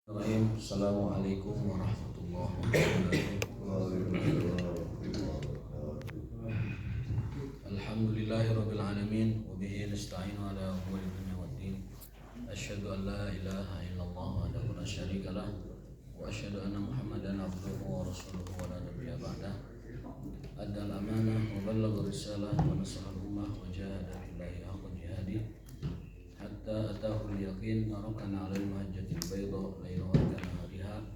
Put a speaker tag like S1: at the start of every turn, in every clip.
S1: Assalamualaikum warahmatullahi wabarakatuh. Alhamdulillahirabbil alamin wa bihi nasta'inu ala umuri dunya waddin. Asyhadu an la ilaha illallah wahdahu la syarika lah wa asyhadu anna Muhammadan abduhu wa rasuluhu wa la nabiyya ba'dah. Addal amanah wa ballagha risalah wa nasaha al-ummah wa jahada fillahi haqqa jihadih hatta atahul yaqin tarakana 'alal mahajjatil bayda laylaha kanahariha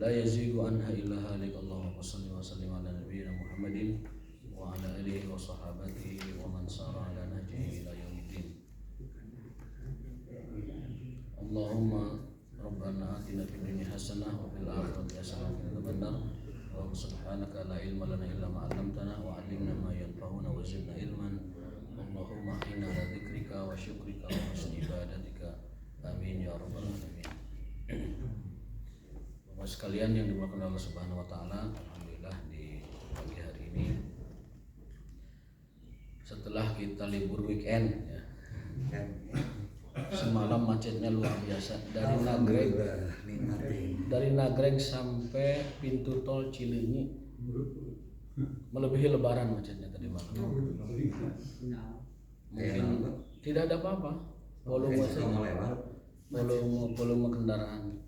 S1: la yazigu anha illa halik. Allahumma shalli wa sallim ala nabiyyina Muhammadin wa ala alihi wa sahabatihi wa man sara ala nahjihi ila yaumiddin. Allahumma rabbana atina fid dunya hasanah wa fil akhirati hasanah wa qina adzabannar. Wa subhanaka la ilma lana illa ma 'allamtana wa 'allimna ma yanfa'una wa zidna ilman. Allahumma inna ala dzikrika wa syukrika wa husni ibadatika. Amin ya rabbal alamin. Bapak sekalian yang dimuliakan Allah Subhanahu wa taala, alhamdulillah di pagi hari ini setelah kita libur weekend ya. Semalam macetnya luar biasa dari Nagreg sampai pintu tol Cileunyi, melebihi lebaran macetnya tadi malam. Mungkin tidak ada apa-apa, volume kendaraan.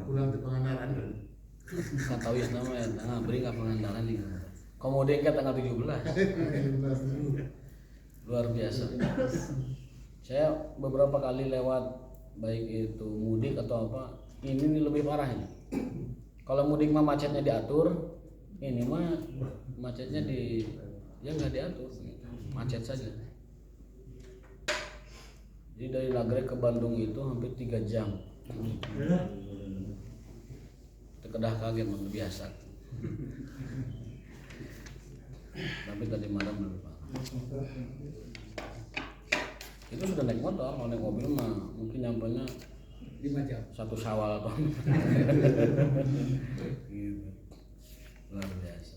S2: Pulang ke Pangandaran.
S1: Kata wis nama ya, beri ke Pangandaran nih. Kemudian ke tanggal 17. Luar biasa. Saya beberapa kali lewat, baik itu mudik atau apa, ini lebih parah ini. Kalau mudik mah macetnya diatur, ini mah macetnya nggak diatur, macet saja. Jadi dari Nagreg ke Bandung itu hampir 3 jam. Terkedah kaget memang biasa. Tapi tadi malam lebih parah. Itu sudah naik motor, kalau naik mobil mah mungkin nyampainya
S2: 5 jam.
S1: 1 Syawal atau gitu. Luar biasa.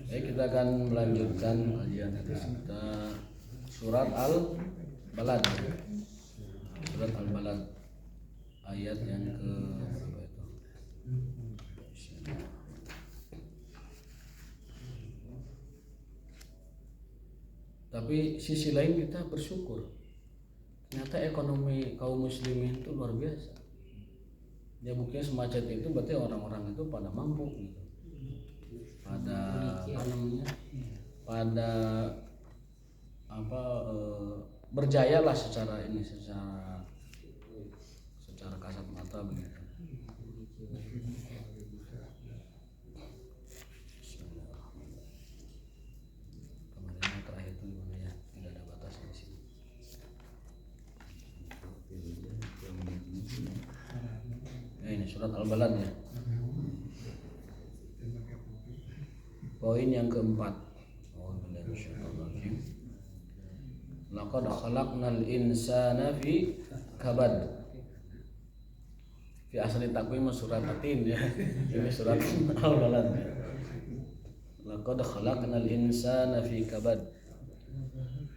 S1: Baik, kita akan melanjutkan kajian kita surat Al-Balad. Surat Al-Balad ayat yang ke berapa itu? Tapi sisi lain kita bersyukur. Ternyata ekonomi kaum muslimin itu luar biasa. Ya buktinya semacam itu berarti orang-orang itu pada mampu gitu. Berjaya lah secara kasat mata begitu. Kemarin terakhir itu gimana ya? Tidak ada batas di sini. Ya, ini surat Al-Balad ya. Poin yang keempat. Laqad khalaqnal insana fi kabad. Fi asli takwim surat Atin ya. Ini surat Al-Balad. Laqad khalaqnal insana fi kabad.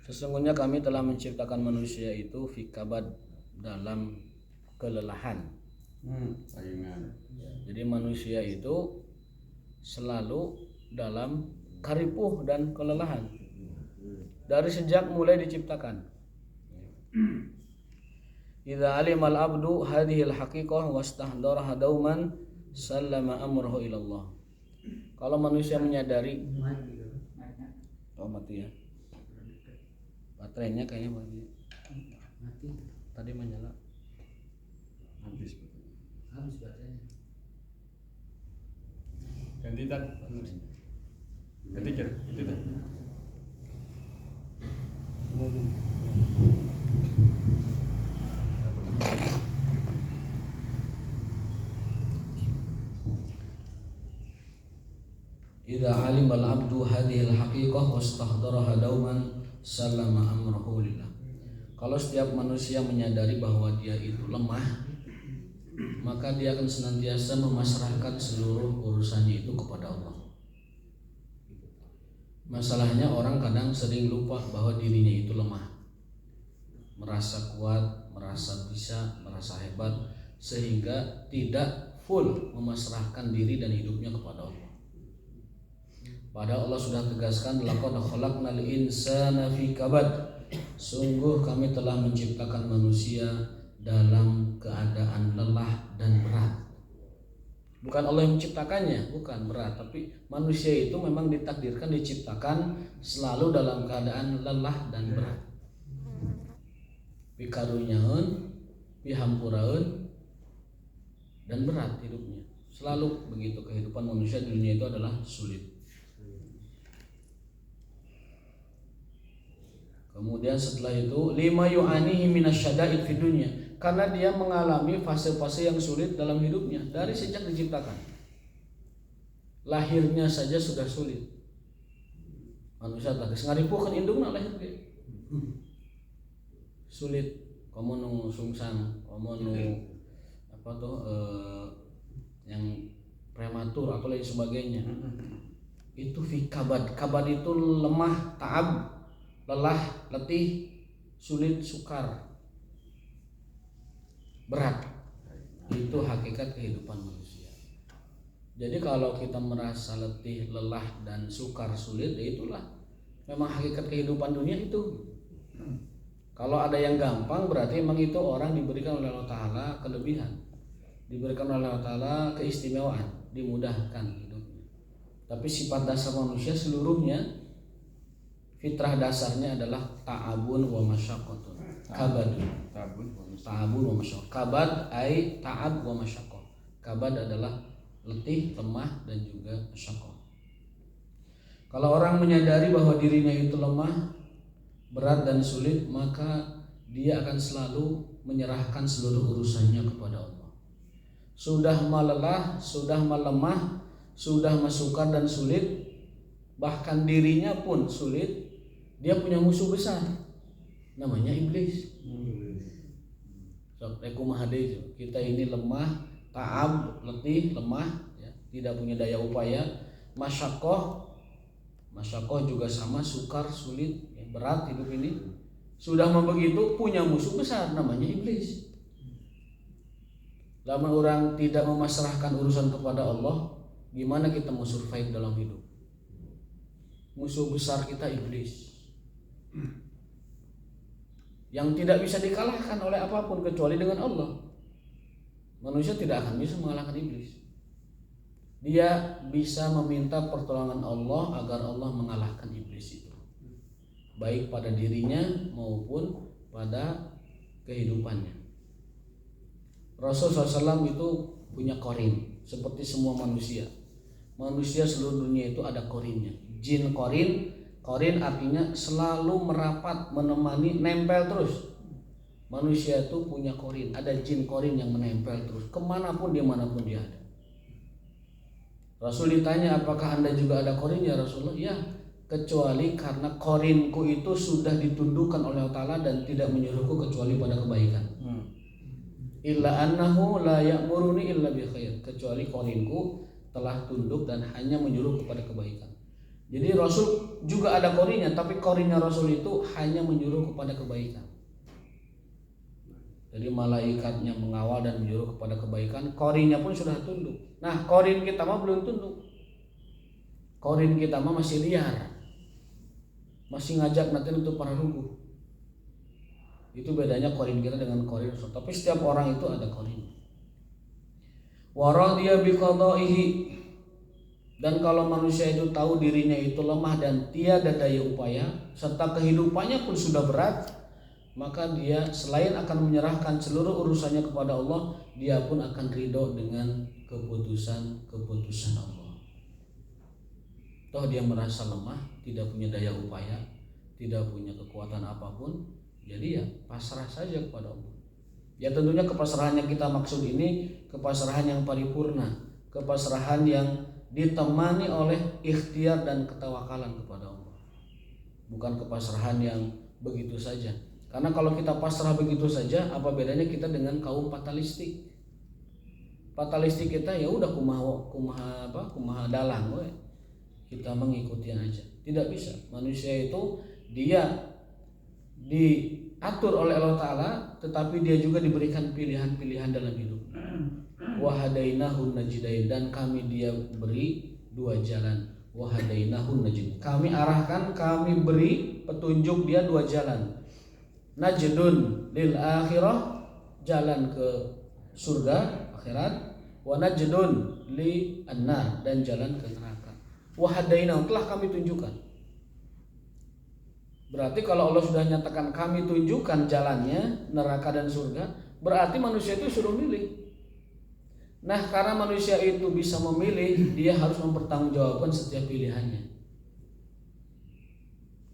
S1: Sesungguhnya kami telah menciptakan manusia itu fi kabad, dalam kelelahan. Jadi manusia itu selalu dalam karipuh dan kelelahan dari sejak mulai diciptakan. Idza alimal abdu hadhil haqiqah wastahdaraha dauman sallama amruhu ila Allah. Kalau manusia menyadari, mati ya. Baterainya kayaknya mati. Tadi menyala. Habis baterainya.
S2: Ganti tan. Ganti cer, itu tan.
S1: Idza alimal abdu hadhil haqiqah wastahdaraha dauman sallama amruhu lillah. Kalau setiap manusia menyadari bahwa dia itu lemah, maka dia akan senantiasa memasrahkan seluruh urusannya itu kepada Allah. Masalahnya orang kadang sering lupa bahwa dirinya itu lemah, merasa kuat, merasa bisa bisa merasa hebat sehingga tidak full memasrahkan diri dan hidupnya kepada Allah. Padahal Allah sudah tegaskan, laqad khalaqnal insana fi kabad. Sungguh kami telah menciptakan manusia dalam keadaan lelah dan berat. Bukan Allah yang menciptakannya, bukan berat, tapi manusia itu memang ditakdirkan diciptakan selalu dalam keadaan lelah dan berat. Pikarunyaun, pihampuraun, dan berat hidupnya. Selalu begitu kehidupan manusia di dunia itu adalah sulit. Kemudian setelah itu lima yu'anihi minasyada'id fid dunya, karena dia mengalami fase-fase yang sulit dalam hidupnya dari sejak diciptakan. Lahirnya saja sudah sulit. Manusia tak ngaripukeun indungna lahir ge. Sulit. Kamu nu sungsang, kamu nu yang prematur atau lain sebagainya. Itu fi kabad. Kabad itu lemah, ta'ab, lelah, letih, sulit, sukar, berat. Itu hakikat kehidupan manusia. Jadi kalau kita merasa letih, lelah, dan sukar, sulit, ya itulah memang hakikat kehidupan dunia itu. Kalau ada yang gampang berarti memang itu orang diberikan oleh Allah Ta'ala kelebihan, diberikan oleh Allah Ta'ala keistimewaan, dimudahkan hidupnya. Tapi sifat dasar manusia seluruhnya, fitrah dasarnya adalah ta'abun wa masyaqqatun. Kabad. Ta'abun wa masyaqqah. Kabad ai ta'ab wa masyaqqah. Kabad adalah letih, lemah, dan juga masyaqqah. Kalau orang menyadari bahwa dirinya itu lemah, berat dan sulit, maka dia akan selalu menyerahkan seluruh urusannya kepada Allah. Sudah melelah, sudah melemah, sudah masukar dan sulit, bahkan dirinya pun sulit, dia punya musuh besar, namanya iblis. Kita ini lemah, ta'ab, letih, lemah, ya, tidak punya daya upaya. Masyaqqah juga sama, sukar, sulit, ya, berat hidup ini. Sudah begitu punya musuh besar, namanya iblis. Lama orang tidak memasrahkan urusan kepada Allah, gimana kita mau survive dalam hidup? Musuh besar kita iblis, yang tidak bisa dikalahkan oleh apapun kecuali dengan Allah. Manusia tidak akan bisa mengalahkan iblis. Dia bisa meminta pertolongan Allah agar Allah mengalahkan iblis itu, baik pada dirinya maupun pada kehidupannya. Rasulullah SAW itu punya korin seperti semua manusia. Manusia seluruh dunia itu ada korinnya. Jin korin. Korin artinya selalu merapat, menemani, nempel terus. Manusia itu punya korin, ada jin korin yang menempel terus kemanapun dia ada. Rasul ditanya, apakah anda juga ada korin ya Rasulullah? Ya, kecuali karena korinku itu sudah ditundukkan oleh Allah Ta'ala dan tidak menyuruhku kecuali pada kebaikan. Illa annahu la ya'muruni illa bi khair, kecuali korinku telah tunduk dan hanya menyuruh kepada kebaikan. Jadi Rasul juga ada korinnya, tapi korinnya Rasul itu hanya menyuruh kepada kebaikan. Jadi malaikatnya mengawal dan menyuruh kepada kebaikan, korinnya pun sudah tunduk. Nah, korin kita mah belum tunduk. Korin kita mah masih liar, masih ngajak nanti untuk para rukuh. Itu bedanya korin kita dengan korin Rasul. Tapi setiap orang itu ada korin. Wa radiya bi qada'ihi. Dan kalau manusia itu tahu dirinya itu lemah dan tiada daya upaya, serta kehidupannya pun sudah berat, maka dia selain akan menyerahkan seluruh urusannya kepada Allah, dia pun akan ridho dengan keputusan Allah. Toh dia merasa lemah, tidak punya daya upaya, tidak punya kekuatan apapun, jadi ya pasrah saja kepada Allah. Ya tentunya kepasrahan yang kita maksud ini kepasrahan yang paripurna, kepasrahan yang ditemani oleh ikhtiar dan ketawakalan kepada Allah. Bukan kepasrahan yang begitu saja. Karena kalau kita pasrah begitu saja, apa bedanya kita dengan kaum fatalistik? Fatalistik kita ya udah kumaha dalang we. Kita mengikuti aja. Tidak bisa. Manusia itu dia diatur oleh Allah Ta'ala, tetapi dia juga diberikan pilihan-pilihan dalam hidup. Wahadainahun najidain, dan kami dia beri dua jalan. Wahadainahun najidain, kami arahkan, kami beri petunjuk dia dua jalan. Najdun lil akhirah, jalan ke surga akhirat. Wa najdun li annar, dan jalan ke neraka. Wahadainahun, telah kami tunjukkan. Berarti kalau Allah sudah nyatakan kami tunjukkan jalannya, neraka dan surga, berarti manusia itu suruh milih. Nah, karena manusia itu bisa memilih, dia harus mempertanggungjawabkan setiap pilihannya.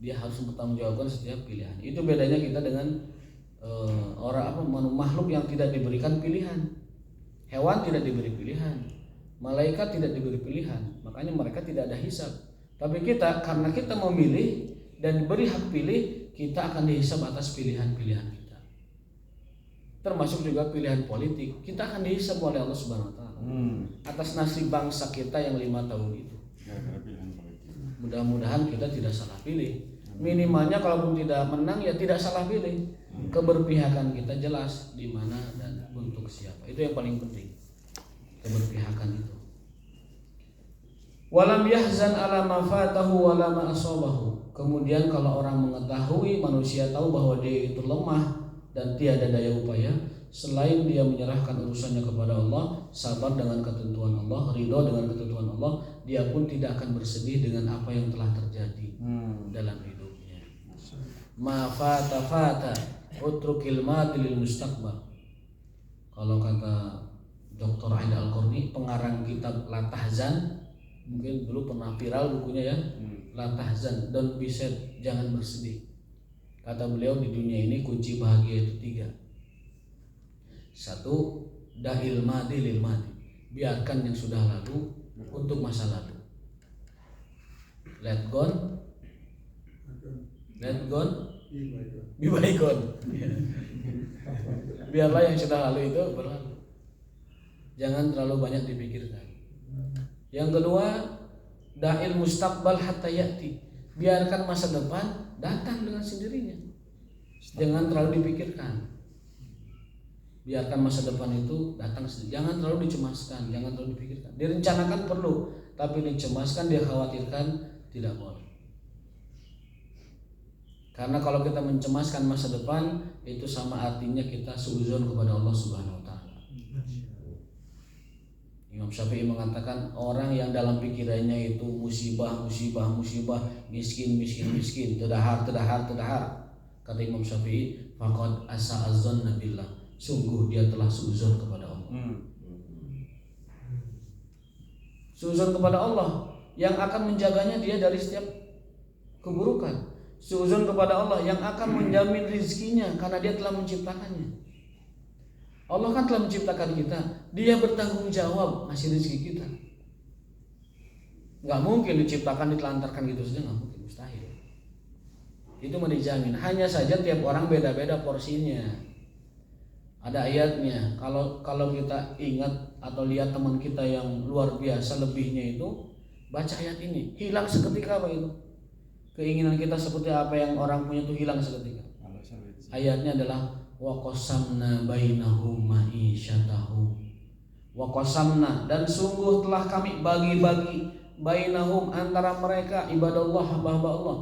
S1: Dia harus mempertanggungjawabkan setiap pilihan. Itu bedanya kita dengan makhluk yang tidak diberikan pilihan. Hewan tidak diberi pilihan, malaikat tidak diberi pilihan, makanya mereka tidak ada hisab. Tapi kita, karena kita memilih dan diberi hak pilih, kita akan dihisab atas pilihan-pilihan kita. Termasuk juga pilihan politik, kita akan dihisab oleh Allah Subhanahu Wa Taala atas nasib bangsa kita yang 5 tahun itu. Mudah-mudahan kita tidak salah pilih. Minimalnya kalaupun tidak menang ya tidak salah pilih. Keberpihakan kita jelas di mana dan untuk siapa. Itu yang paling penting. Keberpihakan itu. Walam yahzan ala ma fatahu wala ma asabahu. Kemudian kalau orang mengetahui, manusia tahu bahwa dia itu lemah dan tiada daya upaya, selain dia menyerahkan urusannya kepada Allah, sabar dengan ketentuan Allah, ridho dengan ketentuan Allah, dia pun tidak akan bersedih dengan apa yang telah terjadi dalam hidupnya. Ma fata fata utrukil mati lil mustaqbal. Kalau kata Dr. Aida Al-Qarni, pengarang kitab La Tahzan, mungkin dulu pernah viral bukunya ya, La Tahzan, don't be sad, jangan bersedih. Kata beliau, di dunia ini kunci bahagia itu 3. 1, dahil madi lil madi, biarkan yang sudah lalu untuk masa lalu. Let gone be bygone. Biarlah yang sudah lalu itu berlalu. Jangan terlalu banyak dipikirkan. Yang kedua, da'il mustaqbal hatta ya'ti, biarkan masa depan datang dengan sendirinya. Jangan terlalu dipikirkan. Biarkan masa depan itu datang sendiri. Jangan terlalu dicemaskan, jangan terlalu dipikirkan. Direncanakan perlu, tapi dicemaskan, dikhawatirkan tidak boleh. Karena kalau kita mencemaskan masa depan, itu sama artinya kita suudzon kepada Allah Subhanahu Wa Taala. Imam Syafi'i mengatakan, orang yang dalam pikirannya itu musibah, miskin, tedahar. Kata Imam Syafi'i, faqad asa'azzanna billah, sungguh dia telah suudzon kepada Allah. Suudzon kepada Allah yang akan menjaganya dia dari setiap keburukan. Suudzon kepada Allah yang akan menjamin rizkinya karena dia telah menciptakannya. Allah kan telah menciptakan kita, dia bertanggung jawab ngasih rezeki kita. Gak mungkin diciptakan ditelantarkan gitu saja, gak mungkin, mustahil. Itu dijamin. Hanya saja tiap orang beda-beda porsinya. Ada ayatnya. Kalau kita ingat atau lihat teman kita yang luar biasa lebihnya itu, baca ayat ini, hilang seketika apa itu? Keinginan kita seperti apa yang orang punya itu hilang seketika. Ayatnya adalah wa qasamna bainahum ma'isyatahum. Wa qasamna, dan sungguh telah kami bagi-bagi bainahum, antara mereka ibadallah, hamba-hamba Allah,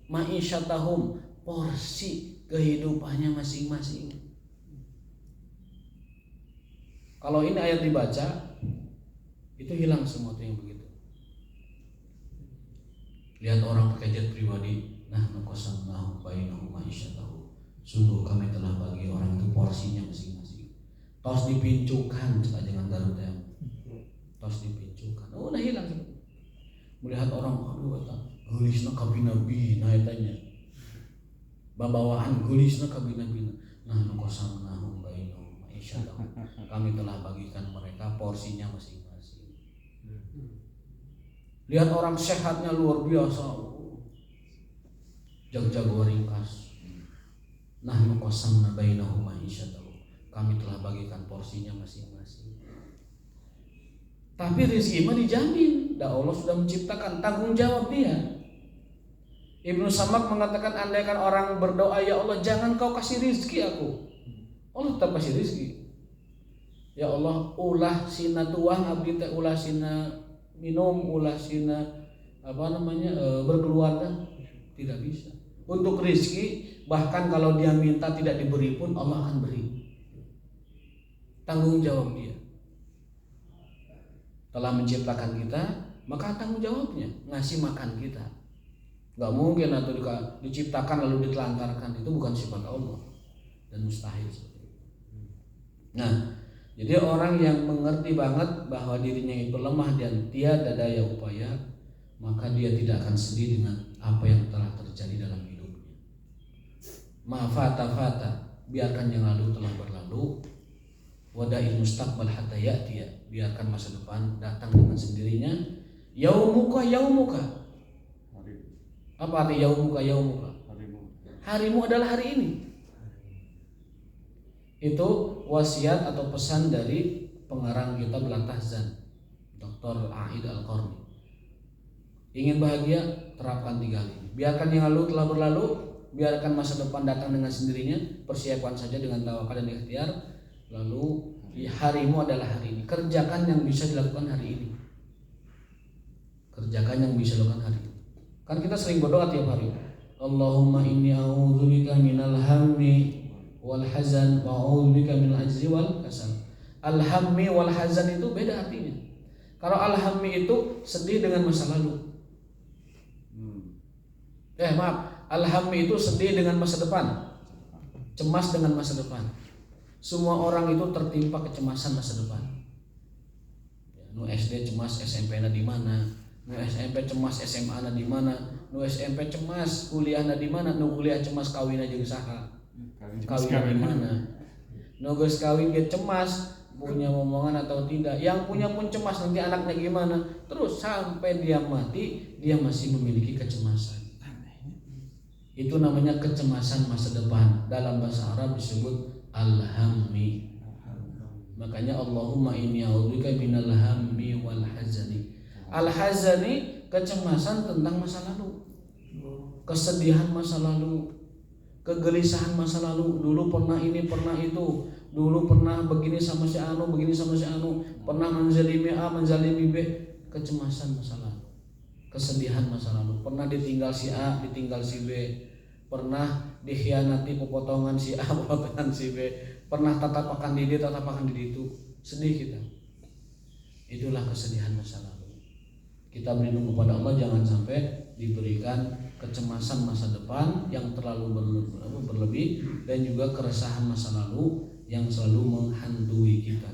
S1: ma'isyatahum, porsi kehidupannya masing-masing. Kalau ini ayat dibaca, itu hilang semua yang begitu. Lihat orang pakai jet pribadi, nah nuqasamnahu bainahum ma'isyatahum, sungguh kami telah bagi orang itu porsinya masing-masing. Tos dipincukan, jangan Garuda, tos dipincukan, udah hilang. Melihat orang, aduh kata gulisna kabina-bina, tanya babawaan gulisna kabina-bina, nah nuqasamnahu bainahum ma'isyatahum, kami telah bagikan mereka porsinya masing-masing. Lihat orang sehatnya luar biasa, jago ringkas, nahnu qasamna bainahum ma'isyatahum, kami telah bagikan porsinya masing-masing. Tapi rezeki mah dijamin, dah Allah sudah menciptakan, tanggung jawab dia. Ibnu Samak mengatakan, andaikan orang berdoa, ya Allah jangan kau kasih rizki aku, Allah tetap kasih rizki. Ya Allah, ulah sina tuang abdi teh, ulah sina minum, ulah sina berkeluarga, tidak bisa. Untuk rizki, bahkan kalau dia minta tidak diberi pun Allah akan beri. Tanggung jawab dia. Telah menciptakan kita, maka tanggung jawabnya ngasih makan kita. Gak mungkin atau diciptakan lalu ditelantarkan, itu bukan sifat Allah dan mustahil. Nah, jadi orang yang mengerti banget bahwa dirinya itu lemah dan tiada daya upaya, maka dia tidak akan sedih dengan apa yang telah terjadi dalam hidupnya. Ma'fata, biarkan yang lalu telah berlalu. Wada'il mustaqbal hatta ya'tiya, biarkan masa depan datang dengan sendirinya. Yaumuka. Apa arti yaumuka? Harimu adalah hari ini. Itu wasiat atau pesan dari pengarang kitab Al-Tahzan, Dr. A'id Al-Qarni. Ingin bahagia, terapkan 3 hal ini. Biarkan yang lalu telah berlalu, biarkan masa depan datang dengan sendirinya. Persiapkan saja dengan tawakal dan ikhtiar. Lalu harimu adalah hari ini. Kerjakan yang bisa dilakukan hari ini. Kan kita sering berdoa tiap hari. Allahumma inni a'udzubika minal hammi wal hazan wa a'udzubika minal ajzi wal kasal. Al-hammi wal hazan itu beda artinya. Kalau al-hammi itu sedih dengan masa lalu. Al-hammi itu sedih dengan masa depan, cemas dengan masa depan. Semua orang itu tertimpa kecemasan masa depan. Nu SD cemas SMP-na di mana, nu SMP cemas SMA-na di mana, nu SMP cemas kuliah-na di mana, nu kuliah cemas kawinna jeung saha. Kawin di mana? Nu geus kawin ge cemas punya momongan atau tidak. Yang punya pun cemas nanti anaknya gimana. Terus sampai dia mati, dia masih memiliki kecemasan. Itu namanya kecemasan masa depan. Dalam bahasa Arab disebut al-hammi. Makanya Allahumma inni a'udzubika minal hammi wal hazani. Al-hazani kecemasan tentang masa lalu, kesedihan masa lalu, kegelisahan masa lalu. Dulu pernah ini, pernah itu. Dulu pernah begini sama si anu, begini sama si anu. Pernah menzalimi A, menzalimi B. Kecemasan masa lalu, kesedihan masa lalu. Pernah ditinggal si A, ditinggal si B. Pernah dikhianati, pepotongan si A, pepotongan si B. Pernah tatapakan di dia, tatapakan di itu. Sedih kita. Itulah kesedihan masa lalu. Kita berlindung kepada Allah jangan sampai diberikan kecemasan masa depan yang terlalu berlebih dan juga keresahan masa lalu yang selalu menghantui kita.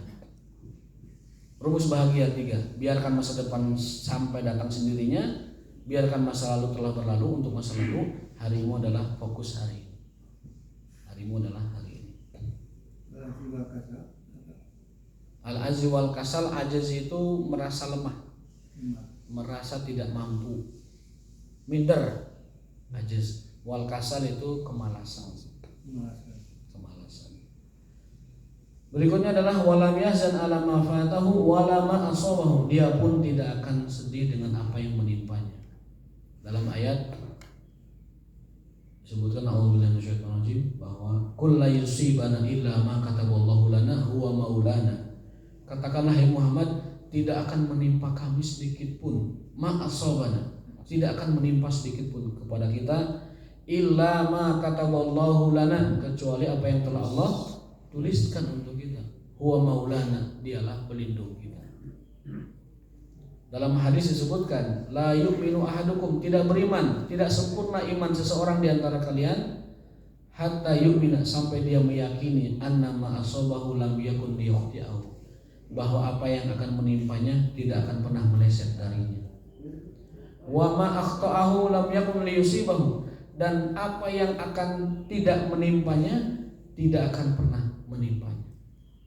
S1: Rumus bahagia 3. Biarkan masa depan sampai datang sendirinya. Biarkan masa lalu telah berlalu. Untuk masa lalu, harimu adalah fokus hari ini. Harimu adalah hari ini. Al-azzi wal kasal. Ajaz itu merasa lemah, merasa tidak mampu, minder. Ajaz. Wal kasal itu kemalasan. Berikutnya adalah walam yahzan ala ma fatahu wala ma asabahu. Dia pun tidak akan sedih dengan apa yang menimpanya. Dalam ayat disebutkan a'udzubillahi minasyaitonir rajim bahwa qul la yusibana illa ma kataballahu lana huwa maulana. Katakanlah hai Muhammad, tidak akan menimpa kami sedikit pun, ma asabana, tidak akan menimpa sedikit pun kepada kita illa ma kataballahu lana, kecuali apa yang telah Allah tuliskan untuk kita. Huwa maulana, dialah pelindung kita. Dalam hadis disebutkan la yu'minu ahadukum, tidak beriman, tidak sempurna iman seseorang di antara kalian hatta yu'mina, sampai dia meyakini annama asabahu lam yakun liyukhti'ahu, bahwa apa yang akan menimpanya tidak akan pernah meleset darinya. Wa ma akhta'ahu lam yakun liyusibahu, dan apa yang akan tidak menimpanya tidak akan pernah menimpanya.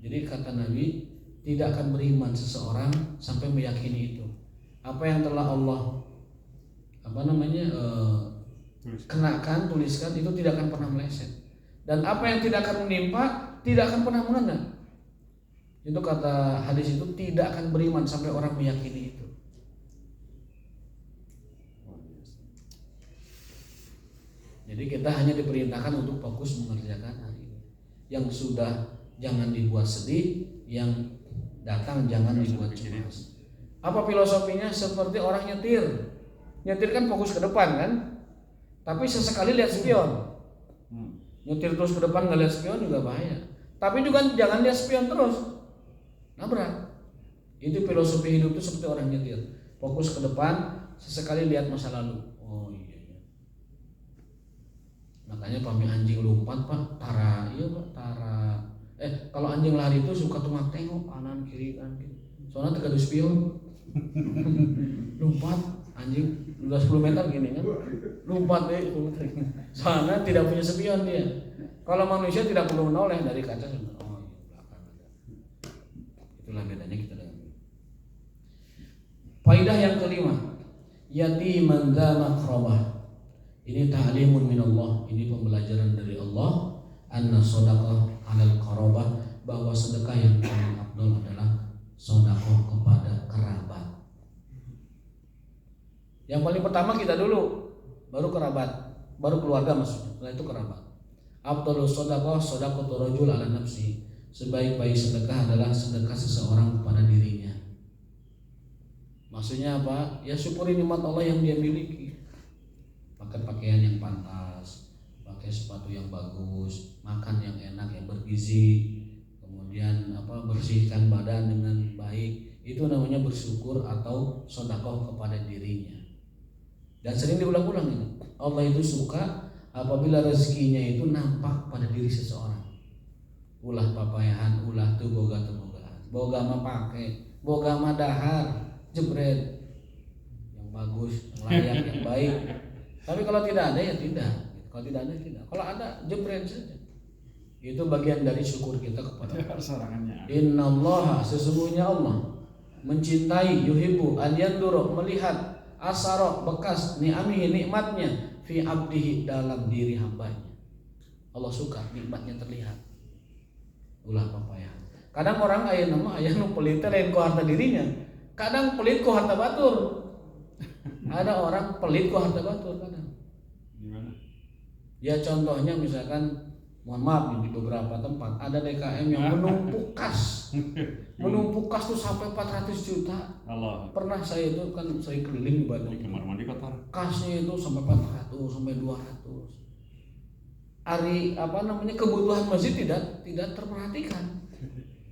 S1: Jadi kata Nabi, tidak akan beriman seseorang sampai meyakini itu. Apa yang telah Allah kenakan, tuliskan, itu tidak akan pernah meleset. Dan apa yang tidak akan menimpa tidak akan pernah mengena. Itu kata hadis itu, tidak akan beriman sampai orang meyakini itu. Jadi kita hanya diperintahkan untuk fokus mengerjakan hari ini. Yang sudah jangan dibuat sedih, yang datang jangan dibuat cemas. Apa filosofinya? Seperti orang nyetir. Nyetir kan fokus ke depan kan? Tapi sesekali lihat spion. Nyetir terus ke depan nggak lihat spion juga bahaya. Tapi juga jangan lihat spion terus, nabrak. Itu filosofi hidup itu seperti orang nyetir. Fokus ke depan, sesekali lihat masa lalu. Oh iya. Makanya pami anjing lompat pak, tara. Kalau anjing lari itu suka tuh tengok kanan kiri kan. Soalnya terkadu spion. Lompat anjing udah 10 meter gini kan. Lompat deh. Soalnya tidak punya spion dia. Kalau manusia tidak perlu menoleh dari kaca. Oh iya belakang ada. Itulah bedanya kita dengan. Faidah yang kelima, yatiman dza makrobah. Ini ta'limun minallah, ini pembelajaran dari Allah, anna shadaqah 'alal qarabah, bahwa sedekah yang paling afdal adalah sedekah kepada kerabat. Yang paling pertama kita dulu, baru kerabat, baru keluarga maksudnya. Setelah itu kerabat. Afdalus shadaqah shadaqatu rajul 'ala nafsi. Sebaik-baik sedekah adalah sedekah seseorang kepada dirinya. Maksudnya apa? Ya syukuri nikmat Allah yang dia miliki. Pakai pakaian yang pantas, pakai sepatu yang bagus, makan yang enak, yang bergizi, kemudian bersihkan badan dengan baik. Itu namanya bersyukur atau sedekah kepada dirinya. Dan sering diulang-ulang ini. Allah itu suka apabila rezekinya itu nampak pada diri seseorang. Ulah papayahan, ulah tuh boga mah pakai, boga mah dahar. Jebret yang bagus, yang layak, yang baik. Tapi kalau tidak ada ya tidak. Kalau tidak ada tidak. Kalau ada jebret saja. Itu bagian dari syukur kita kepada Allah. Innallaha, sesungguhnya Allah mencintai, yuhibbu an yanduru, melihat asaro, bekas ni'amihi, nikmatnya fi abdihi, dalam diri hambanya. Allah suka nikmatnya terlihat. Ulah papaya. Kadang orang aya nu pelit lain ku harta dirinya. Kadang pelit ku harta batur. Ada orang pelit ku harta batur kadang. Gimana? Ya contohnya misalkan, mohon maaf di beberapa tempat ada DKM yang menumpuk kas. Menumpuk kas tuh sampai 400 juta. Allah. Pernah saya itu kan saya keliling di Bandung. Di kamar mandi kotor. Kasnya itu sampai 400 sampai 200. Kebutuhan masjid tidak terperhatikan.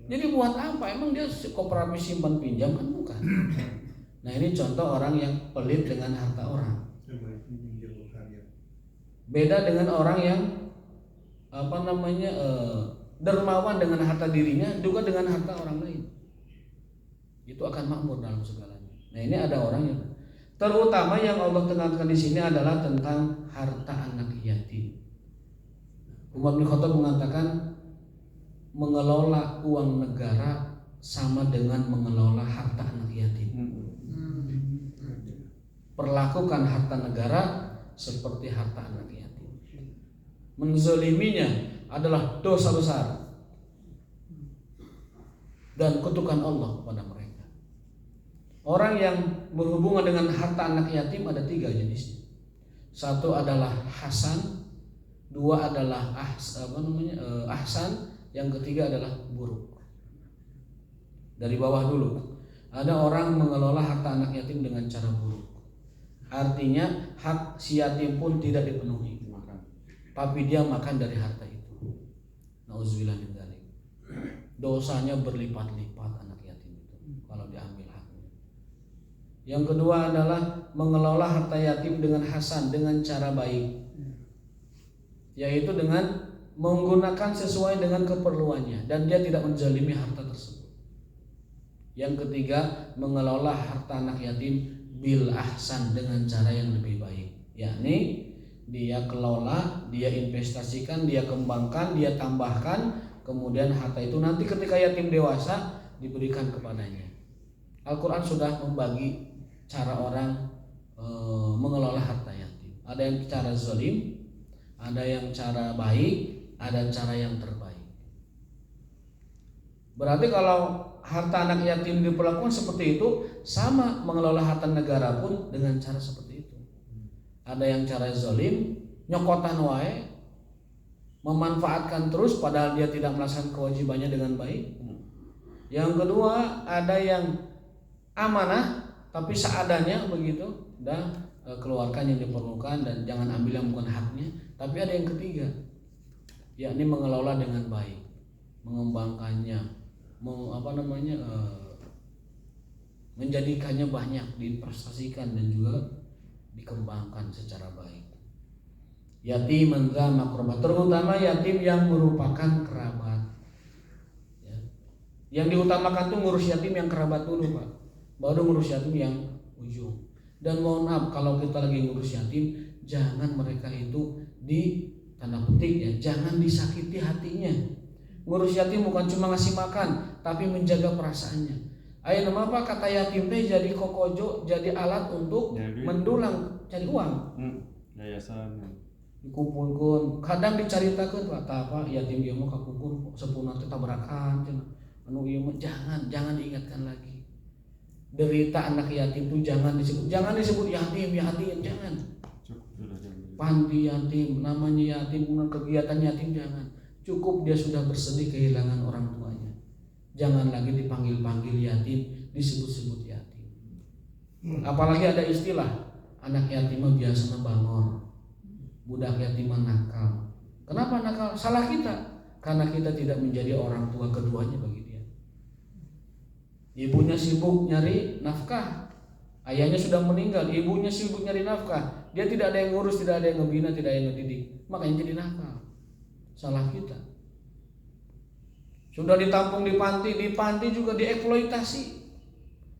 S1: Jadi buat apa? Emang dia koperasi simpan pinjam kan bukan? Nah ini contoh orang yang pelit dengan harta orang. Beda dengan orang yang dermawan dengan harta dirinya, juga dengan harta orang lain. Itu akan makmur dalam segalanya. Nah ini ada orang yang terutama yang Allah tekankan di sini adalah tentang harta anak yatim. Umar bin Khattab mengatakan, mengelola uang negara sama dengan mengelola harta anak yatim. Perlakukan harta negara seperti harta anak yatim. Menzaliminya adalah dosa besar dan kutukan Allah kepada mereka. Orang yang berhubungan dengan harta anak yatim ada 3 jenisnya. Satu adalah hasan, 2 adalah ahsan, yang ketiga adalah buruk. Dari bawah dulu. Ada orang mengelola harta anak yatim dengan cara buruk. Artinya hak si yatim pun tidak dipenuhi. Tapi dia makan dari harta itu. Nauzubillah min dzalik. Dosanya berlipat-lipat anak yatim itu kalau diambil haknya. Yang kedua adalah mengelola harta yatim dengan hasan, dengan cara baik. Yaitu dengan menggunakan sesuai dengan keperluannya dan dia tidak menzalimi harta tersebut. Yang ketiga, mengelola harta anak yatim bil ahsan, dengan cara yang lebih baik. Yakni dia kelola, dia investasikan, dia kembangkan, dia tambahkan, kemudian harta itu nanti ketika yatim dewasa diberikan kepadanya. Al-Quran sudah membagi cara orang mengelola harta yatim. Ada yang cara zalim, ada yang cara baik, ada cara yang terbaik. Berarti kalau harta anak yatim diperlakukan seperti itu, sama mengelola harta negara pun dengan cara seperti itu. Ada yang cara zalim, nyokotan wae, memanfaatkan terus padahal dia tidak melaksanakan kewajibannya dengan baik. Yang kedua, ada yang amanah tapi seadanya begitu, dah keluarkan yang diperlukan dan jangan ambil yang bukan haknya. Tapi ada yang ketiga, yakni mengelola dengan baik, mengembangkannya, menjadikannya banyak, diinvestasikan dan juga dikembangkan secara baik. Yatiman dza maqrabah, terutama yatim yang merupakan kerabat. Ya. Yang diutamakan tuh ngurus yatim yang kerabat dulu, Pak. Baru ngurus yatim yang ujung. Dan mohon maaf kalau kita lagi ngurus yatim, jangan mereka itu di tanda petik ya, jangan disakiti hatinya. Ngurus yatim bukan cuma ngasih makan, tapi menjaga perasaannya. Ayo nama apa kata yatim teh jadi kokojo, jadi alat untuk mendulang cari uang.
S2: Yayasan
S1: Dikumpulkan, kadang diceritakan Pak, apa yatim ieu mah kakumpul sepuna teh tabrakan cenah. Anu ieu mah jangan diingatkan lagi. Derita anak yatim itu jangan disebut yatim, jangan. Panti yatim, namanya yatim, kegiatan yatim jangan. Cukup dia sudah bersedih kehilangan orang tuanya. Jangan lagi dipanggil-panggil yatim, disebut-sebut yatim. Apalagi ada istilah anak yatim mah biasanya bangor, budak yatim nakal. Kenapa nakal? Salah kita, karena kita tidak menjadi orang tua keduanya bagi dia. Ibunya sibuk nyari nafkah, ayahnya sudah meninggal, ibunya sibuk nyari nafkah, dia tidak ada yang ngurus, tidak ada yang ngebina, tidak ada yang ngedidik, makanya jadi nakal. Salah kita. Sudah ditampung di panti juga dieksploitasi.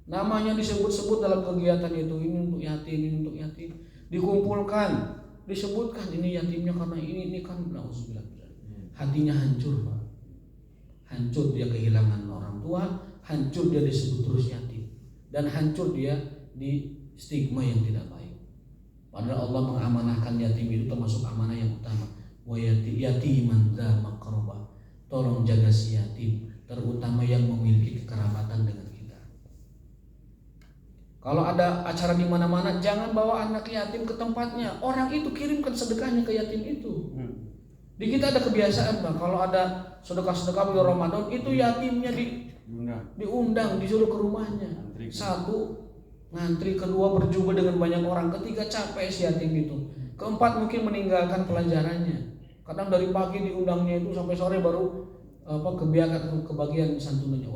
S1: Namanya disebut-sebut dalam kegiatan itu, ini untuk yatim, ini untuk yatim. Dikumpulkan, disebutkan ini yatimnya karena ini kan nauzubillah. Hatinya hancur, Pak. Hancur dia kehilangan orang tua, hancur dia disebut terus yatim, dan hancur dia di stigma yang tidak baik. Padahal Allah mengamanahkan yatim itu termasuk amanah yang utama. Wa yatiman dza maqrabah. Tolong jaga si yatim, terutama yang memiliki kekerabatan dengan kita. Kalau ada acara di mana-mana, jangan bawa anak yatim ke tempatnya. Orang itu kirimkan sedekahnya ke yatim itu. Di kita ada kebiasaan, Bang, kalau ada sedekah-sedekah bulan Ramadan, itu yatimnya diundang, disuruh ke rumahnya. Satu, ngantri. Kedua, berjumpa dengan banyak orang. Ketiga, capek si yatim itu. Keempat, mungkin meninggalkan pelajarannya. Kadang dari pagi diundangnya itu sampai sore baru kebagian santunannya.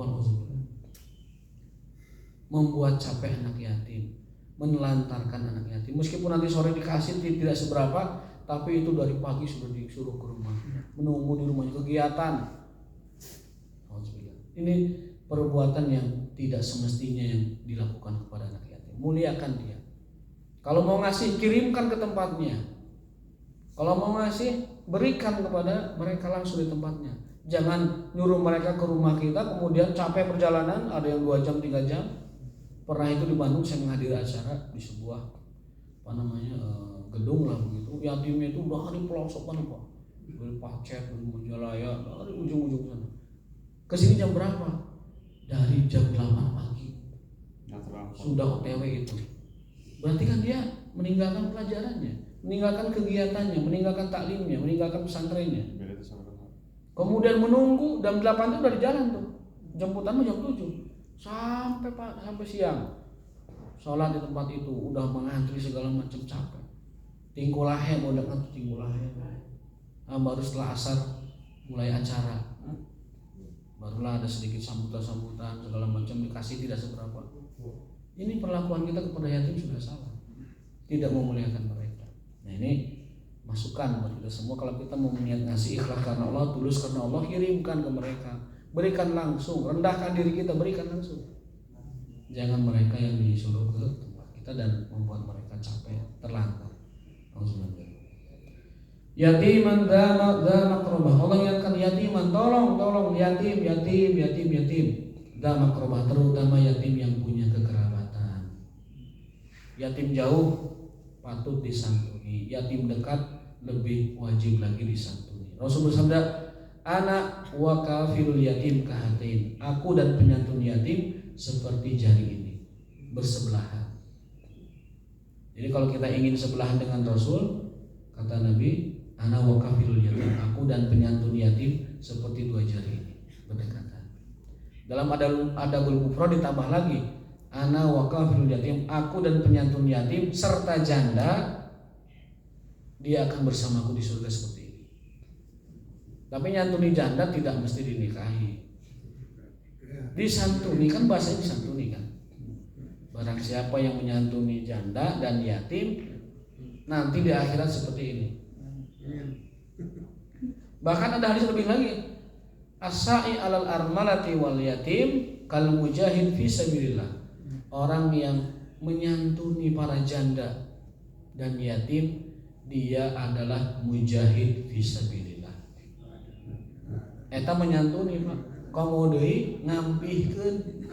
S1: Membuat capek anak yatim, menelantarkan anak yatim. Meskipun nanti sore dikasih tidak seberapa, tapi itu dari pagi sudah disuruh ke rumah, menunggu di rumahnya kegiatan. Ini perbuatan yang tidak semestinya yang dilakukan kepada anak yatim. Muliakan dia. Kalau mau ngasih, kirimkan ke tempatnya. Kalau mau ngasih, berikan kepada mereka langsung di tempatnya. Jangan nyuruh mereka ke rumah kita, kemudian capek perjalanan, ada yang 2 jam, 3 jam. Pernah itu di Bandung saya menghadiri acara di sebuah gedung lah begitu. Yatimnya itu udah di pelosok mana Pak? Dari Pacet, dari Majalaya, dari ujung-ujung sana. Kesini jam berapa? Dari jam 8 pagi. Sudah OTW itu. Berarti kan dia meninggalkan pelajarannya, meninggalkan kegiatannya, meninggalkan taklimnya, meninggalkan pesantrennya. Kemudian menunggu jam 8 itu udah di jalan tuh. Jemputannya jam 7. Sampai siang. Sholat di tempat itu udah mengantri segala macam, capek. Tingkulahe mau dekat tingkulahe. Baru setelah asar mulai acara. Barulah ada sedikit sambutan segala macam, dikasih tidak seberapa. Ini perlakuan kita kepada yatim sudah salah. Tidak memuliakan mereka. Nah ini masukan buat kita semua, kalau kita mau niat ngasih ikhlas karena Allah, tulus karena Allah, kirimkan ke mereka. Berikan langsung, rendahkan diri kita, berikan langsung. Jangan mereka yang disuruh ke tempat kita dan membuat mereka capek, terlantar. Yatiman dza maqrabah. Allah ingatkan yatiman, tolong yatim. Dza maqrabah, terutama yatim yang punya kekerabatan. Yatim jauh patut disantuni, yatim dekat lebih wajib lagi disantuni. Rasul bersabda, "Ana wa kafirul yatim kahatain." Aku dan penyantun yatim seperti jari ini, bersebelahan. Jadi kalau kita ingin sebelahan dengan Rasul, Kata Nabi, ana wa kafilul yatim, aku dan penyantun yatim seperti dua jari ini, berdekatan. Dalam adabul mufrad ditambah lagi, ana wa kafilul yatim, aku dan penyantun yatim serta janda, dia akan bersamaku di surga seperti ini. Tapi nyantuni janda tidak mesti dinikahi. Disantuni, kan bahasanya disantuni kan. Barang siapa yang menyantuni janda dan yatim, nanti di akhirat seperti ini. Bahkan ada hadis lebih lagi, as-sa'i 'alal armalati wal yatim kal mujahid fi sabilillah. Orang yang menyantuni para janda dan yatim, dia adalah mujahid fi sabilillah. Eta menyantuni Pak. Komo deui ngampihkeun.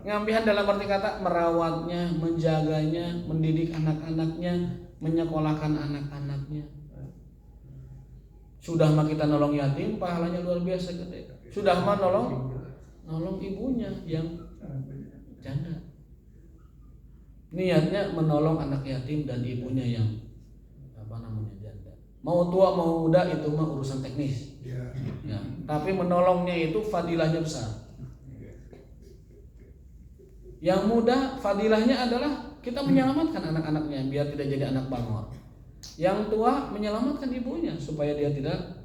S1: Ngampihan dalam arti kata merawatnya, menjaganya, mendidik anak-anaknya, menyekolahkan anak-anaknya. Sudah mah kita nolong yatim, pahalanya luar biasa gede. Sudah mah nolong ibunya yang janda. Niatnya menolong anak yatim dan ibunya yang janda. Mau tua mau muda itu mah urusan teknis. Ya, tapi menolongnya itu fadilahnya besar. Yang muda fadilahnya adalah kita menyelamatkan anak-anaknya biar tidak jadi anak bangor. Yang tua menyelamatkan ibunya supaya dia tidak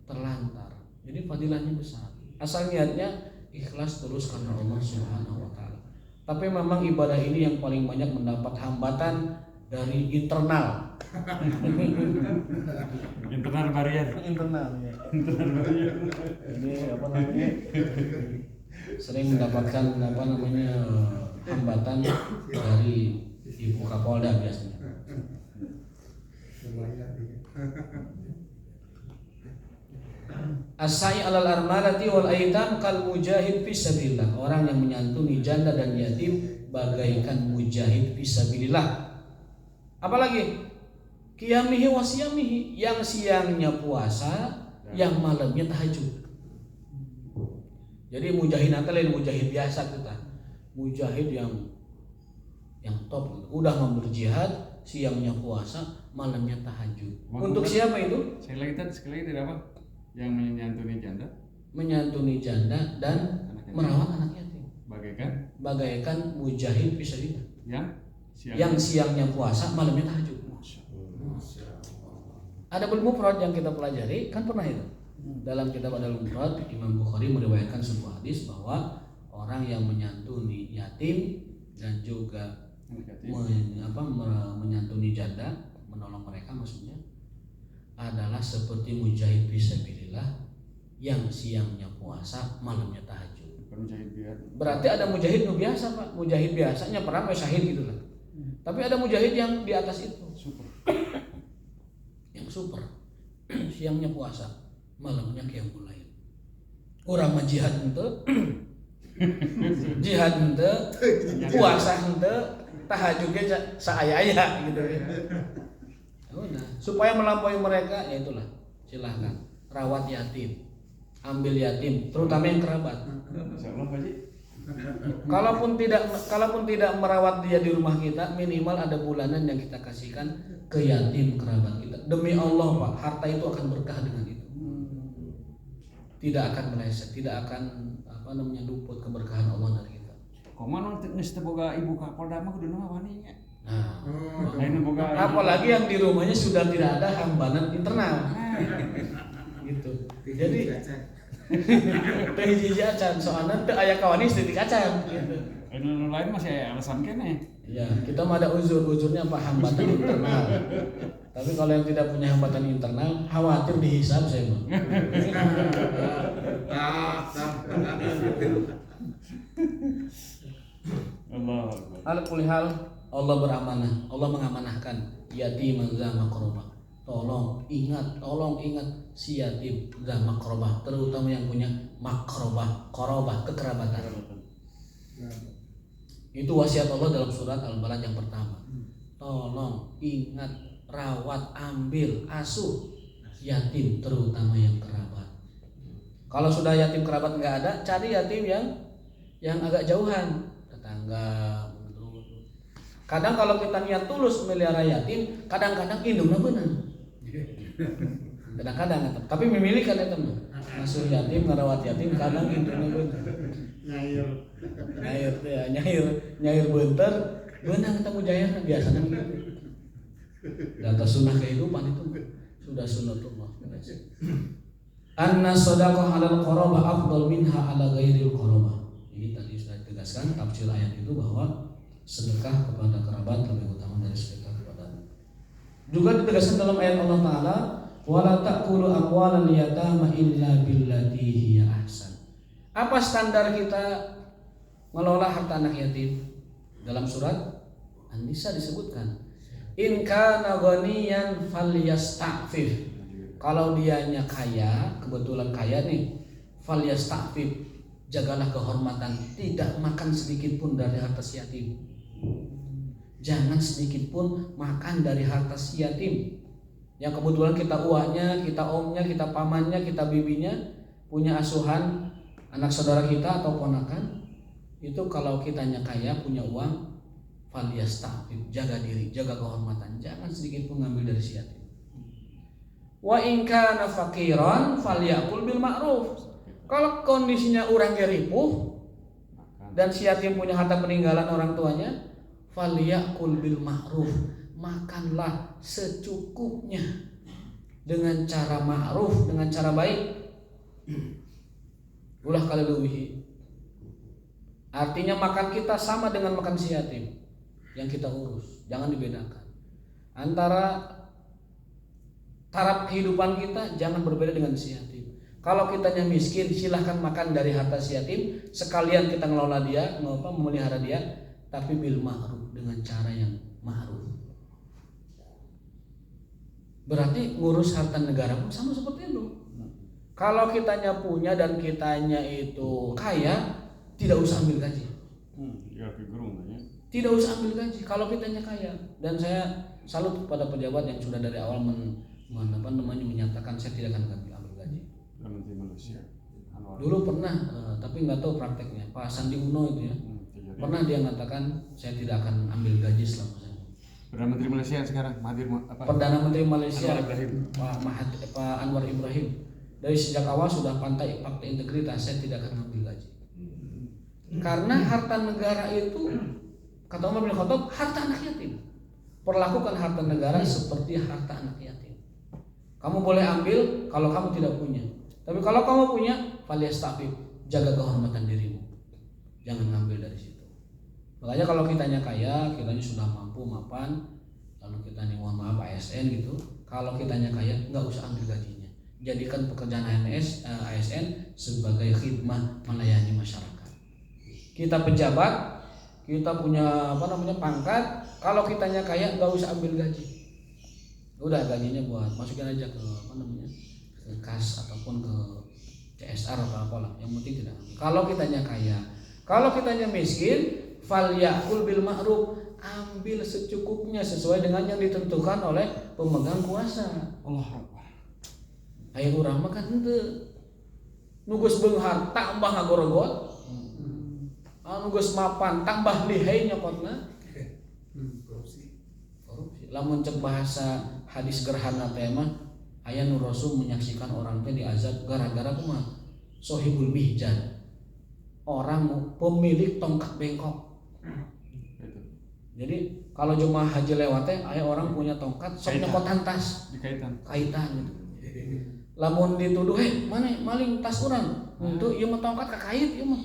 S1: terlantar. Jadi fadilahnya besar. Asal niatnya ikhlas terus karena Allah Subhanahu wa taala. Tapi memang ibadah ini yang paling banyak mendapat hambatan dari internal.
S2: Internal barrier.
S1: Internal ya.
S2: Internal barrier.
S1: Ini sering mendapatkan hambatan dari Ibu Kapolda biasanya. As-sa'i 'alal armalati wal aitam kal mujahid fisabilillah. Orang yang menyantuni janda dan yatim bagaikan mujahid fisabilillah. Apalagi qiyamihi wa siyamihi, yang siangnya puasa, yang malamnya tahajud. Jadi mujahid nanti lain mujahid biasa kita. Mujahid yang top, udah mau berjihad, siangnya puasa, malamnya tahajud. Untuk siapa itu?
S2: Sekali lagi tidak apa? Yang menyantuni janda.
S1: Menyantuni janda dan merawat anak yatim. Bagaikan mujahid fisabilillah. Yang siangnya puasa, malamnya tahajud. Ada mufrad yang kita pelajari kan pernah itu. Dalam kitab Adabul Mufrad, Imam Bukhari meriwayatkan sebuah hadis bahwa orang yang menyantuni yatim dan juga menyantuni janda, menolong mereka maksudnya, adalah seperti mujahid fisabilillah yang siangnya puasa, malamnya tahajud. Berarti ada mujahid biasa Pak, mujahid biasanya perang syahid gitu lah. Tapi ada mujahid yang di atas itu, yang super. Siangnya puasa, malamnya qiyamul lail. Urang mah jihad henteu, puasa henteu, tahajud ge saaya-aya gitu ya. Udah, supaya melampaui mereka ya itulah. Silahkan rawat yatim, ambil yatim, terutama yang kerabat.
S2: Insyaallah Pak Ji.
S1: Kalaupun tidak merawat dia di rumah kita, minimal ada bulanan yang kita kasihkan ke yatim kerabat kita. Demi Allah Pak, harta itu akan berkah dengan itu. Tidak akan meleset, tidak akan luput keberkahan Allah dari kita.
S2: Koman geus teu boga ibu Kapolda mah kudu waninya.
S1: Nah,
S2: apalagi
S1: yang di rumahnya sudah tidak ada hambatan internal. Gitu. Jadi teh hiji acan soalnya teu aya kawanis teu dikacan gitu.
S2: Anu lain masih aya alasan keneh.
S1: Ya, kita mah ada uzurnya apa hambatan internal. Tapi kalau yang tidak punya hambatan internal, khawatir dihisab saya mah. Hal kulihal Allah beramanah, Allah mengamanahkan yatiman za maqrabah. Tolong ingat si yatim za maqrabah, terutama yang punya maqrabah, qarabah, kekerabatan. Itu wasiat Allah dalam surat Al-Balad yang pertama. Tolong ingat, rawat, ambil, asuh yatim, terutama yang kerabat. Kalau sudah yatim kerabat nggak ada, cari yatim yang agak jauhan, tetangga, Kadang kalau kita niat tulus melihara yatim, kadang-kadang indungna beunang. Kadang-kadang eta. Tapi memilih kan eta mah. Ngasuh yatim, ngarawat yatim, kadang indungna beunang. Nyair teh nyair beunter, beunang eta mujayana biasana gitu. Data sunnah kehidupan itu sudah sunnatullah. Anna shadaqah 'alal qarabah afdal minha 'ala ghairil qarabah. Ini tadi sudah ditegaskan tafsir ayat itu bahwa sedekah kepada kerabat lebih utama dari sedekah kepada. Juga ditegaskan dalam ayat Allah Taala, wala ta'kulu amwalal yatama illa billati hiya ahsan. Apa standar kita mengelola harta anak yatim? Dalam surat An-Nisa disebutkan, in kana ghaniyan falyasta'fif. Kalau dianya kaya, kebetulan kaya nih, falyasta'fif, jagalah kehormatan, tidak makan sedikit pun dari harta si yatim. Jangan sedikit pun makan dari harta si yatim. Yang kebetulan kita uaknya, kita omnya, kita pamannya, kita bibinya, punya asuhan anak saudara kita atau ponakan, itu kalau kitanya kaya, punya uang, falyasta'fif, jaga diri, jaga kehormatan, jangan sedikit pun ngambil dari si yatim. Wa in kana faqiran falyakul bil ma'ruf. Kalau kondisinya orang ripuh dan si yatim punya harta peninggalan orang tuanya, falyakul bil ma'ruf, makanlah secukupnya dengan cara ma'ruf, dengan cara baik. Ulah kali leuwih. Artinya makan kita sama dengan makan si yatim yang kita urus, jangan dibedakan. Antara taraf kehidupan kita jangan berbeda dengan si yatim. Kalau kitanya miskin, silahkan makan dari harta si yatim, sekalian kita ngelola dia, memelihara dia, tapi bil ma'ruf, dengan cara yang ma'ruf. Berarti ngurus harta negara pun sama seperti itu. Kalau kitanya punya dan kitanya itu kaya, tidak usah ambil gaji. Tidak usah ambil gaji kalau kitanya kaya. Dan saya salut kepada pejabat yang sudah dari awal menyatakan saya tidak akan ambil gaji.
S2: Menteri Malaysia.
S1: Dulu pernah, tapi nggak tahu prakteknya. Pak Sandi Uno itu ya, pernah dia mengatakan saya tidak akan ambil gaji selama saya.
S2: Perdana Menteri Malaysia sekarang
S1: Perdana Menteri Malaysia
S2: Anwar
S1: Pak Anwar Ibrahim dari sejak awal sudah pantai fakta integritas, saya tidak akan ambil gaji. Karena harta negara itu, kata Umar bin Khattab, harta anak yatim. Perlakukan harta negara seperti harta anak yatim. Kamu boleh ambil kalau kamu tidak punya. Tapi kalau kamu punya, falyasta'fif, jaga kehormatan dirimu. Jangan ngambil dari situ. Makanya kalau kitanya kaya, kitanya sudah mampu mapan, lalu kita nih mohon maaf ASN gitu. Kalau kitanya kaya, nggak usah ambil gajinya. Jadikan pekerjaan ASN sebagai khidmah melayani masyarakat. Kita pejabat, kita punya pangkat, kalau kitanya kaya nggak usah ambil gaji. Udah gajinya buat masukin aja ke ke kas ataupun ke CSR atau apalah, yang penting tidak. Kalau kitanya kaya, kalau kitanya miskin, falyakul bil ma'ruf, ambil secukupnya sesuai dengan yang ditentukan oleh pemegang kuasa. Allah Akbar. Ayo urang mah kan henteu. Nu geus beunghar tambah ngagorogot. Anu geus mapan tambah lihai nyokotna. Korupsi. Lamun cek bahasa hadis gerhana teh mah aya nu Rasul menyaksikan orang teh diazab gara-gara kumaha? Sohibul mihjan. Orang pemilik tongkat bengkok. Jadi kalau jemaah haji lewat teh aya orang punya tongkat sok nyokotan tas kaitan gitu. Lamun dituduh, mana maling tas urang. Untuk ieu mah tongkat kakait ieu mah.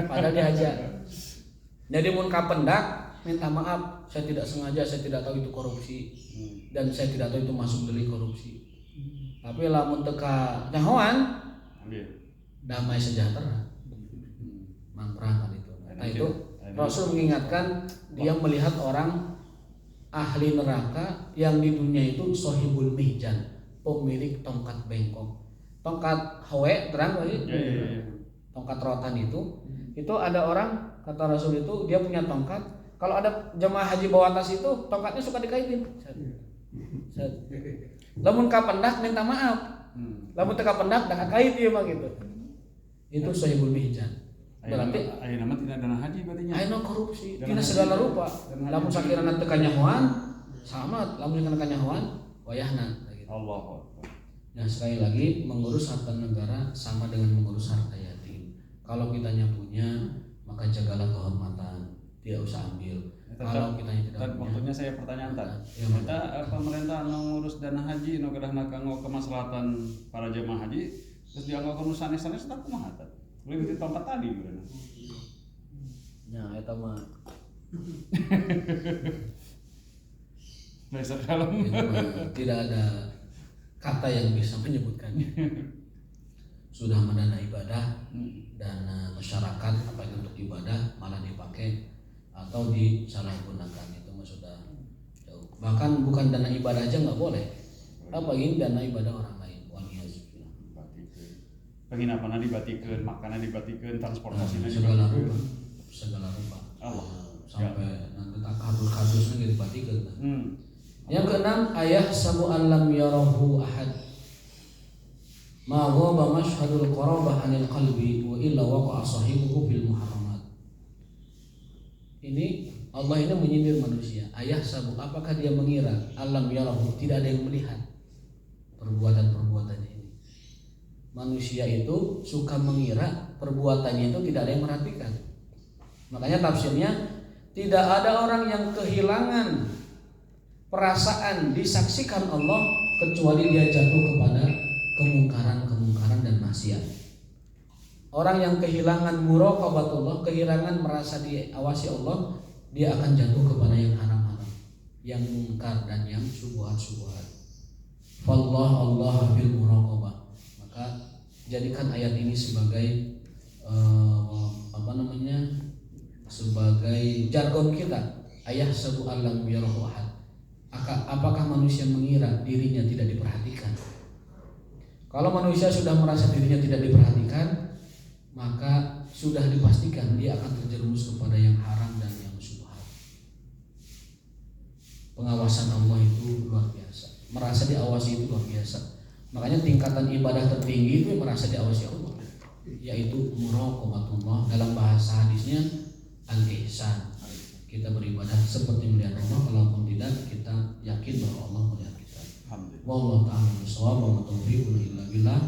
S1: Padahal dihajar. Jadi mun kapendak minta maaf, saya tidak sengaja, saya tidak tahu itu korupsi dan saya tidak tahu itu masuk delik korupsi. Tapi lamun teka nyahoan damai sejahtera. Mangprang itu. Nah itu Rasul mengingatkan dia melihat orang ahli neraka yang di dunia itu sohibul mihjan, pemilik tongkat bengkok. Tongkat hawe terang lagi. Tongkat rotan itu ada orang kata Rasul itu dia punya tongkat. Kalau ada jemaah haji bawa tas itu tongkatnya suka dikaitin. Lamun kapendak minta maaf. Lamun teka pendak dah kait ieu mah gitu. Itu sohibul mihjan. Berarti
S2: aya nama tina dana haji berarti nya.
S1: ayeuna korupsi
S2: Dana
S1: tina
S2: haji.
S1: segala rupa.
S2: Dana
S1: Lamun
S2: haji.
S1: sakirana teu kanyahoan sama, lamun sakirana kanyahoan wayahna gitu.
S2: Allahu Akbar.
S1: Nah sekali lagi mengurus harta negara sama dengan mengurus harta yatim. Kalau kitanya punya maka jagalah kehormatan, tidak usah ambil. Kalau kitanya tidak punya,
S2: waktunya saya pertanyaan tadi.
S1: Ya,
S2: Kita pemerintah ngurus dana haji nu gadahna kanggo kemaslahatan para jemaah haji terus dianggap sanes-sanes tak kumaha tah. Lebih di tempat tadi bener.
S1: ya eta mah
S2: Nah, sekarang
S1: itu mah tidak ada kata yang bisa menyebutkannya. Sudah mendana ibadah, dana masyarakat apalagi untuk ibadah malah dipakai atau disalahgunakan, itu mah sudah jauh. Bahkan bukan dana ibadah aja nggak boleh, apalagi dana ibadah orang lain. Waliyahzubillah.
S2: penginapan dibatikan, makanan dibatikan, transportasinya
S1: segala
S2: dibatikan.
S1: rupa, segala rupa.
S2: Allah.
S1: Sampai nanti tak kardus-kardusnya gitu dibatikan. Yang keenam, ayah sabu alam yarahu ahad. Ma ghaba mashhadul qarabah anil qalbi wa illa waqa'a sahibuhu fil muharramat. Ini Allah ini menyindir manusia. Ayah sabu, apakah dia mengira alam yarahu, tidak ada yang melihat perbuatan-perbuatannya ini. Manusia itu suka mengira perbuatannya itu tidak ada yang merhatikan. Makanya tafsirnya, tidak ada orang yang kehilangan perasaan disaksikan Allah kecuali dia jatuh kepada kemungkaran dan maksiat. Orang yang kehilangan muraqabatullah, kehilangan merasa diawasi Allah, dia akan jatuh kepada yang haram-haram, yang mungkar dan yang syubhat-syubhat. Fallah Allah fil muraqabah. Maka jadikan ayat ini sebagai sebagai jargon kita. Ayah sabu alam yarahu ahad. Apakah manusia mengira dirinya tidak diperhatikan? Kalau manusia sudah merasa dirinya tidak diperhatikan, maka sudah dipastikan dia akan terjerumus kepada yang haram dan yang syubhat. Pengawasan Allah itu luar biasa. Merasa diawasi itu luar biasa. Makanya tingkatan ibadah tertinggi itu merasa diawasi Allah, yaitu muraqabatullah. Dalam bahasa hadisnya al-ihsan. Kita beribadah seperti melihat Allah, kalaupun tidak kita yakin bahwa Allah melihat kita.
S2: Alhamdulillah.
S1: Wallahu ta'ala bishawab wa taufiqun illa billah.